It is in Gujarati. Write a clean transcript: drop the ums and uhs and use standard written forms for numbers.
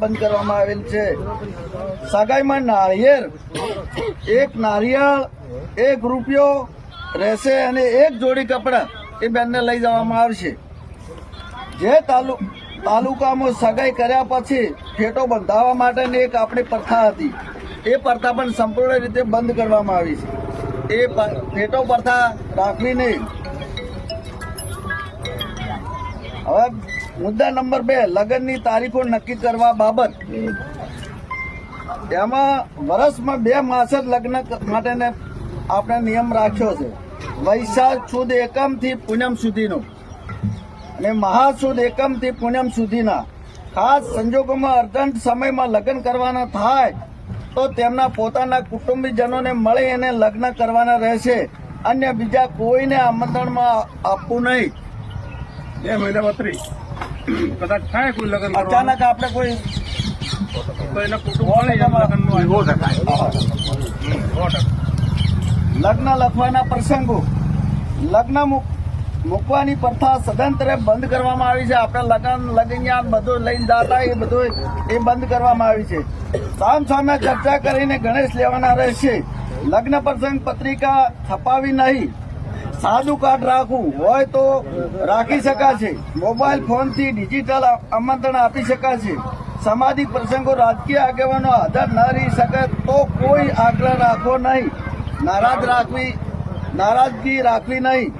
બંધ કરવામાં આવેલ છે। સગાઈમાં નાળિયેર, એક નારિયેળ, 1 રૂપિયો રહેશે અને 1 જોડી કપડાં એ બેનને લઈ જવામાં આવશે। જે તાલુકામાં સગાઈ કર્યા પછી ફેટો બંધાવવા માટેની એક આપણી પ્રથા હતી, એ પ્રથા પણ સંપૂર્ણ રીતે બંધ કરવામાં આવી છે। એ ફેટો પ્રથા રાખવી નહીં। હવે મુદ્દા નંબર 2, લગ્નની તારીખો નક્કી કરવા બાબત। એમાં વર્ષમાં 2 માસ જ લગ્ન માટેને આપણે નિયમ રાખ્યો છે, વૈશાખ સુદ એકમ થી પૂનમ સુધીનો અને મહા સુદ એકમ થી પૂનમ સુધીના। ખાસ સંજોગોમાં અર્જન્ટ સમયમાં લગ્ન કરવાના થાય તો તેમના પોતાના કુટુંબીજનોને મળી એને લગ્ન કરવાના રહેશે, અન્ય બીજા કોઈને આમંત્રણમાં આપવું નહીં। 2 મહિના વતરી કદાચ થાય કોઈ લગ્ન અચાનક આપણે કોઈ લગ્ન લખવાના પ્રસંગો, લગ્ન મૂકવાની પ્રથા સદંતરે બંધ કરવામાં આવી છે। આપણે લગ્ન બધું લઈને જતા એ બધું એ બંધ કરવામાં આવી છે। સામે ચર્ચા કરીને ગણેશ લેવાના રહેશે। લગ્ન પ્રસંગ પત્રિકા છપાવી નહીં, સાદું કાર્ડ રાખવું હોય તો રાખી શકાશે। મોબાઈલ ફોનથી ડિજિટલ આમંત્રણ આપી શકાશે। સામાજિક પ્રસંગો રાજકીય આગેવાનો હાજર ન રહી શકે તો કોઈ આગ્રહ રાખવો નહીં, નારાજગી રાખવી નહીં।